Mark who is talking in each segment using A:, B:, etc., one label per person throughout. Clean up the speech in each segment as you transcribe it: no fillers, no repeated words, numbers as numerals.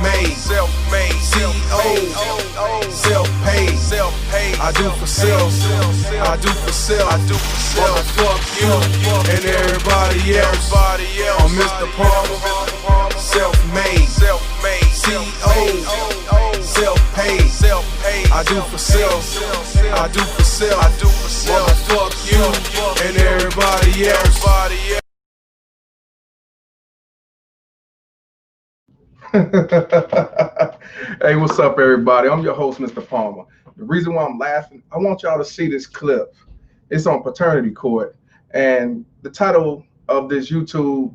A: self-made, CEO, self-paid, I do for self, I do for self, fuck you and everybody else. I'm Mr. Palmer, self-made, CEO, self-paid, I do for self, I do for self, fuck you and everybody else.
B: Hey, what's up, everybody? I'm your host, Mr. Palmer. The reason why I'm laughing, I want y'all to see this clip. It's on Paternity Court, and the title of this YouTube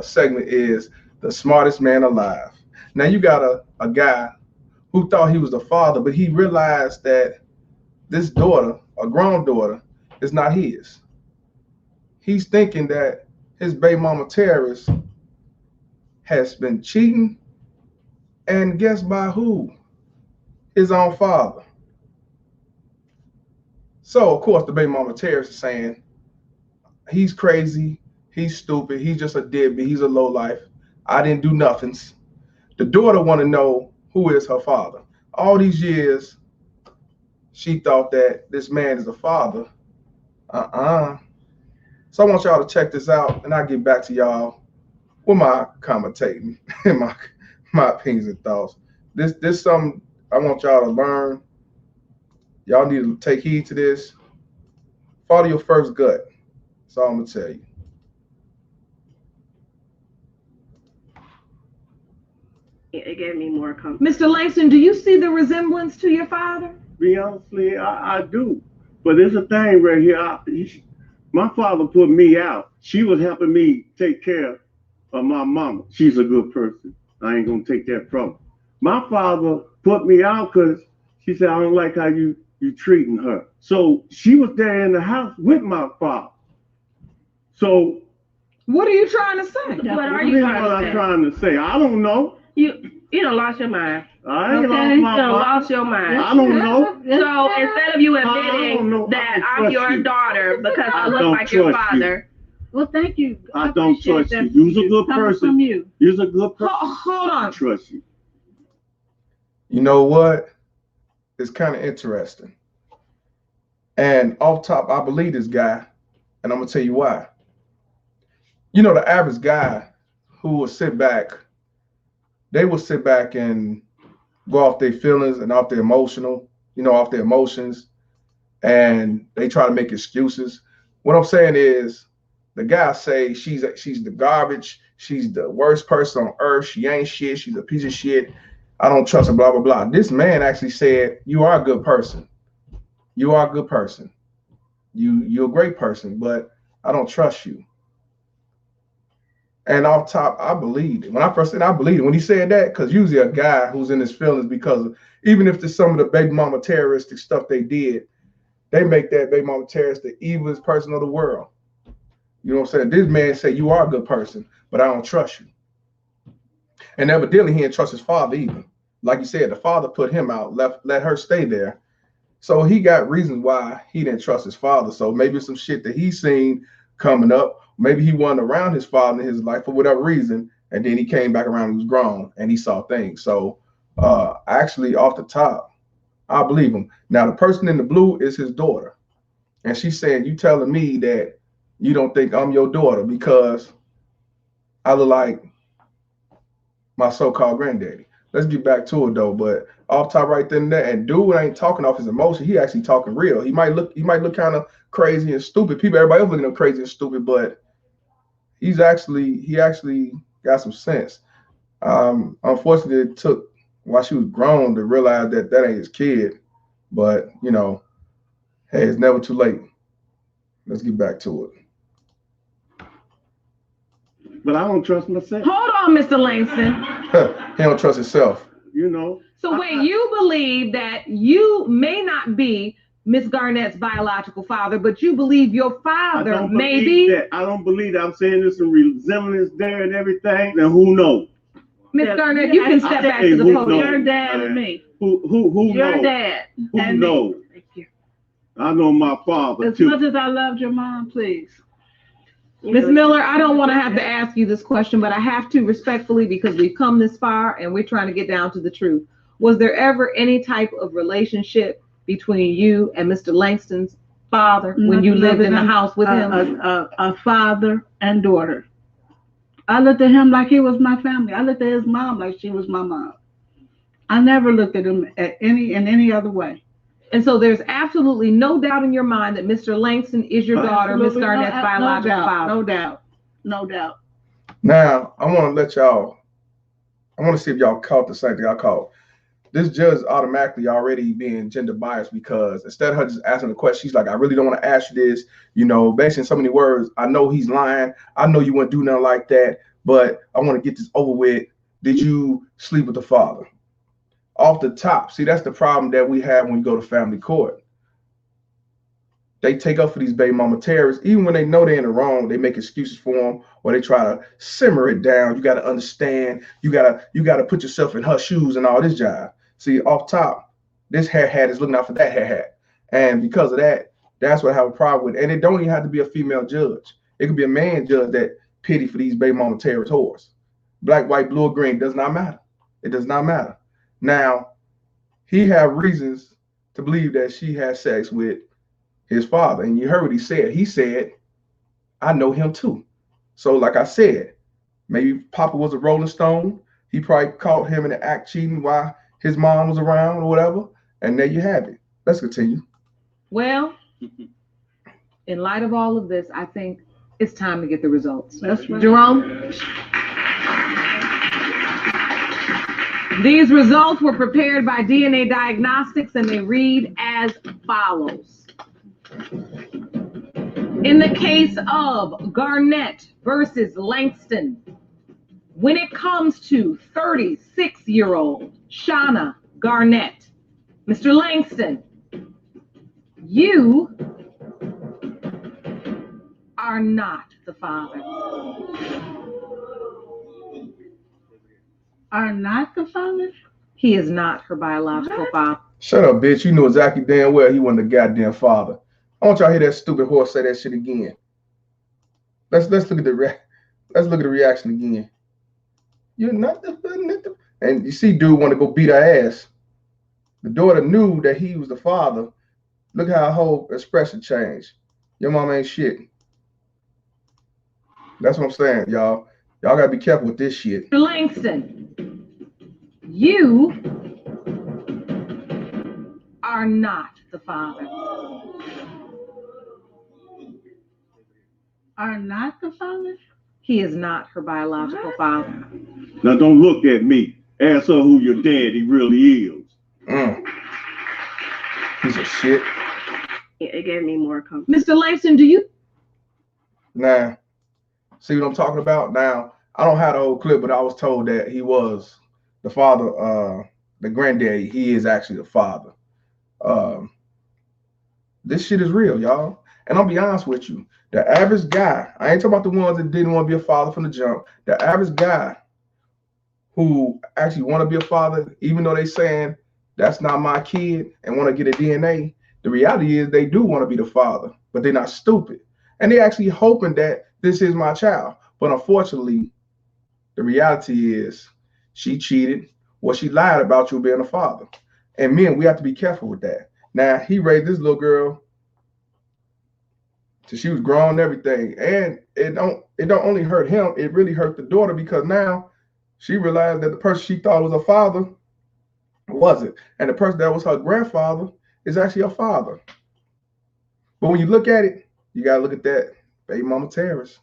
B: segment is "The Smartest Man Alive." Now, you got a guy who thought he was the father, but he realized that this daughter, a grown daughter, is not his. He's thinking that his baby mama terrorist has been cheating, and guess by who? His own father. So, of course, the baby mama terrorist is saying, he's crazy, he's stupid, he's just a deadbeat, he's a lowlife. I didn't do nothings. The daughter want to know who is her father. All these years, she thought that this man is the father. So I want y'all to check this out, and I'll get back to y'all with my commentating and my opinions and thoughts. This something I want y'all to learn. Y'all need to take heed to this. Follow your first gut. That's all I'm gonna tell you.
C: It gave me more comfort.
D: Mr. Langston, do you see the resemblance to your father?
E: Be honestly, I do. But there's a thing right here. My father put me out. She was helping me take care of my mama. She's a good person. I ain't gonna take that from her. My father put me out because she said, I don't like how you treating her. So she was there in the house with my father. So
D: what are you trying to say?
C: What are you trying to say?
E: I'm trying to say. I don't know.
C: You done lost your mind.
E: I ain't lost my
C: You
E: mind.
C: done lost your mind.
E: I don't know.
C: So instead of you admitting that I'm your daughter because I look like your father.
F: Well, thank you.
E: I don't trust you. You're a good person.
F: From you.
E: You're a good person.
D: Hold on.
E: I trust you.
B: You know what? It's kind of interesting. And off top, I believe this guy, and I'm gonna tell you why. You know, the average guy who will sit back, they will sit back and go off their feelings and off their off their emotions, and they try to make excuses. What I'm saying is, the guy say she's the garbage, she's the worst person on earth, she ain't shit, she's a piece of shit, I don't trust her, blah, blah, blah. This man actually said, you are a good person. You are a good person. You're a great person, but I don't trust you. And off top, I believed it. When I first said I believed it. When he said that, because usually a guy who's in his feelings, because even if there's some of the baby mama terroristic stuff they did, they make that baby mama terrorist the evilest person of the world. You know what I'm saying? This man said, you are a good person, but I don't trust you. And evidently he didn't trust his father either. Like you said, the father put him out, let her stay there. So he got reasons why he didn't trust his father. So maybe some shit that he's seen coming up. Maybe he wasn't around his father in his life for whatever reason. And then he came back around, he was grown and he saw things. So actually off the top, I believe him. Now the person in the blue is his daughter. And she's saying, you telling me that you don't think I'm your daughter because I look like my so-called granddaddy. Let's get back to it though. But off top right then and there, and dude ain't talking off his emotion. He actually talking real. He might look kind of crazy and stupid. Everybody else looking at him crazy and stupid, but he actually got some sense. Unfortunately, it took while she was grown to realize that ain't his kid. But you know, hey, it's never too late. Let's get back to it.
E: But I don't trust myself.
D: Hold on, Mr. Langston.
B: He don't trust himself.
E: You know.
D: So wait, you believe that you may not be Miss Garnett's biological father, but you believe your father may be?
E: I don't believe that. I'm saying there's some resemblance there and everything. Then who knows?
D: Miss Garnett, you can step back to the podium.
F: Your dad and me.
E: Who
F: Your
E: knows?
F: dad.
E: Who
F: and
E: knows?
F: Me. Thank you.
E: I know my father
F: As
E: too.
F: much as I loved your mom, please.
D: Ms. Miller, I don't want to have to ask you this question, but I have to respectfully because we've come this far and we're trying to get down to the truth. Was there ever any type of relationship between you and Mr. Langston's father when you lived in the house with him?
F: A father and daughter. I looked at him like he was my family. I looked at his mom like she was my mom. I never looked at him in any other way.
D: And so there's absolutely no doubt in your mind that Mr. Langston is your daughter, Ms. Garnett's biological father.
F: No doubt. No doubt.
B: Now, I want to see if y'all caught the same thing I caught. This judge automatically already being gender biased because instead of her just asking the question, she's like, I really don't want to ask you this. You know, basically in so many words, I know he's lying. I know you wouldn't do nothing like that, but I want to get this over with. Did you sleep with the father? Off the top. See, that's the problem that we have when we go to family court. They take up for these baby mama terrorists, even when they know they're in the wrong, they make excuses for them or they try to simmer it down. You got to understand, you got to put yourself in her shoes and all this jive. See, off top, this hair hat is looking out for that hair hat. And because of that, that's what I have a problem with. And it don't even have to be a female judge. It could be a man judge that pity for these baby mama terrorist whores. Black, white, blue, or green, does not matter. It does not matter. Now, he have reasons to believe that she had sex with his father. And you heard what he said. He said, I know him too. So like I said, maybe Papa was a Rolling Stone. He probably caught him in the act cheating while his mom was around or whatever. And there you have it. Let's continue.
D: Well, in light of all of this, I think it's time to get the results.
F: That's right.
D: Jerome? These results were prepared by DNA Diagnostics and they read as follows. In the case of Garnett versus Langston, when it comes to 36-year-old Shauna Garnett, Mr. Langston, you are not the father.
F: Are not the father?
D: He is not her biological father.
B: Shut up, bitch. You knew exactly damn well he wasn't the goddamn father. I want y'all to hear that stupid horse say that shit again. Let's look at the reaction again. You're not the and you see dude want to go beat her ass. The daughter knew that he was the father. Look how her whole expression changed. Your mom ain't shit. That's what I'm saying, y'all. Y'all gotta be careful with this shit.
D: Mr. Langston, you are not the father.
F: Are not the father?
D: He is not her biological father.
E: Now don't look at me. Ask her who your daddy really is.
B: Piece of shit.
C: It gave me more comfort.
D: Mr. Langston, do you?
B: Nah. See what I'm talking about? Now, I don't have the whole clip, but I was told that he was the father, the granddaddy. He is actually the father. This shit is real, y'all. And I'll be honest with you. The average guy, I ain't talking about the ones that didn't want to be a father from the jump. The average guy who actually want to be a father, even though they saying that's not my kid and want to get a DNA, the reality is they do want to be the father, but they're not stupid. And they actually hoping that this is my child. But unfortunately, the reality is she cheated or she lied about you being a father. And men, we have to be careful with that. Now, he raised this little girl till she was grown and everything. And it don't only hurt him, it really hurt the daughter because now she realized that the person she thought was her father wasn't. And the person that was her grandfather is actually her father. But when you look at it, you gotta look at that baby mama terrorist.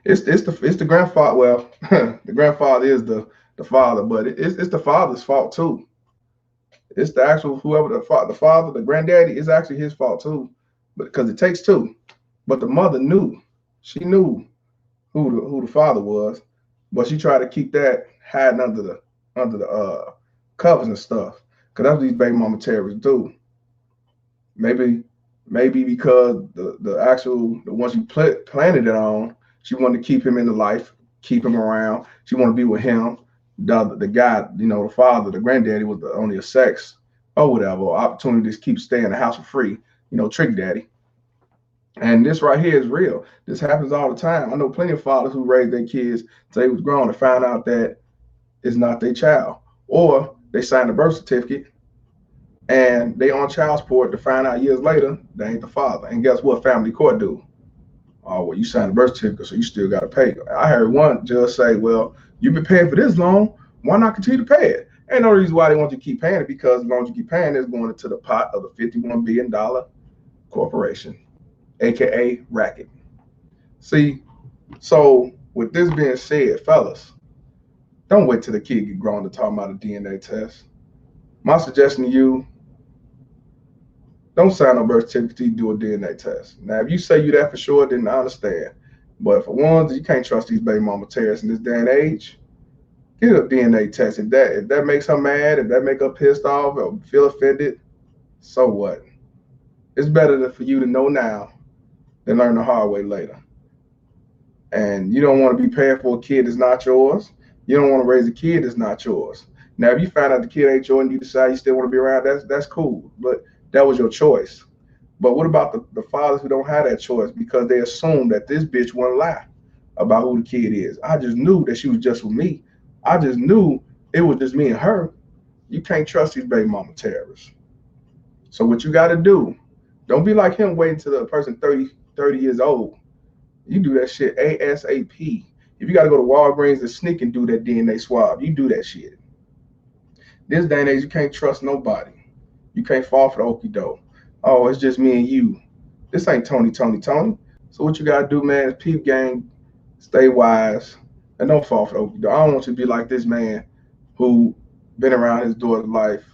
B: It's the grandfather. Well, the grandfather is the father, but it's the father's fault too. It's the actual whoever the father, the granddaddy is actually his fault too, but because it takes two. But the mother knew, she knew who the father was, but she tried to keep that hiding under the covers and stuff. Cause that's what these baby mama terrorists do. Maybe because the one she planted it on, she wanted to keep him in the life, keep him around. She wanted to be with him. The guy, the father, the granddaddy was only a sex or whatever, or opportunity to keep staying in the house for free, trick daddy. And this right here is real. This happens all the time. I know plenty of fathers who raised their kids till they was grown and found out that it's not their child. Or they signed a birth certificate and they on child support to find out years later they ain't the father. And guess what family court do? Oh, well, you signed a birth certificate, so you still got to pay. I heard one judge say, well, you've been paying for this long. Why not continue to pay it? Ain't no reason why they want you to keep paying it, because as long as you keep paying it, it's going into the pot of the $51 billion corporation, AKA racket. See, so with this being said, fellas, don't wait till the kid get grown to talk about a DNA test. My suggestion to you, don't sign a birth certificate till you do a DNA test. Now, if you say you that for sure, then I understand. But for ones, you can't trust these baby mama terrorists in this day and age. Get a DNA test. If that makes her mad, if that make her pissed off or feel offended, so what? It's better for you to know now than learn the hard way later. And you don't want to be paying for a kid that's not yours. You don't want to raise a kid that's not yours. Now, if you find out the kid ain't yours and you decide you still want to be around, that's cool. But that was your choice. But what about the fathers who don't have that choice because they assume that this bitch won't lie about who the kid is? I just knew that she was just with me. I just knew it was just me and her. You can't trust these baby mama terrorists. So what you got to do, don't be like him waiting till the person 30 years old. You do that shit ASAP. If you got to go to Walgreens and sneak and do that DNA swab, you do that shit. This day and age, you can't trust nobody. You can't fall for the okie doke. Oh, it's just me and you. This ain't Tony. So what you got to do, man, is peep game, stay wise, and don't fall for the okie doke. I don't want you to be like this man who been around his daughter's life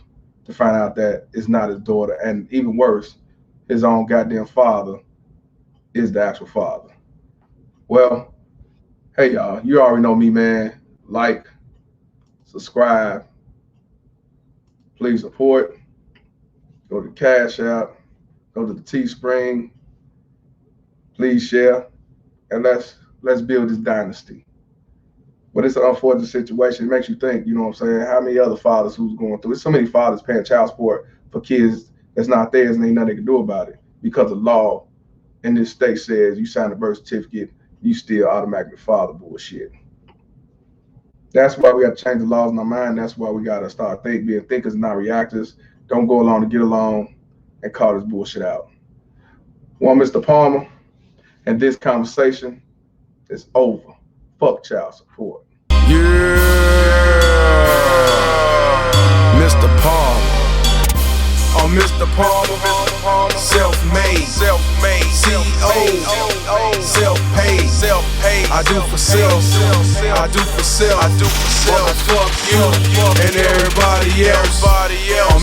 B: to find out that it's not his daughter. And even worse, his own goddamn father is the actual father. Well, hey, y'all, you already know me, man. Like, subscribe, please support. Go to the Cash App, go to the Teespring, please share, and let's build this dynasty. But it's an unfortunate situation. It makes you think, you know what I'm saying, how many other fathers who's going through it? So many fathers paying child support for kids that's not theirs and ain't nothing they can do about it because the law in this state says you sign a birth certificate, you still automatically father bullshit. That's why we got to change the laws in our mind. That's why we got to start being thinkers and not reactors. Don't go along to get along and call this bullshit out. Well, Mr. Palmer, and this conversation is over. Fuck child support.
A: Yeah, Mr. Palmer. Oh, Mr. Palmer, self-made, CEO, self-paid, I do for self, Fuck you and everybody.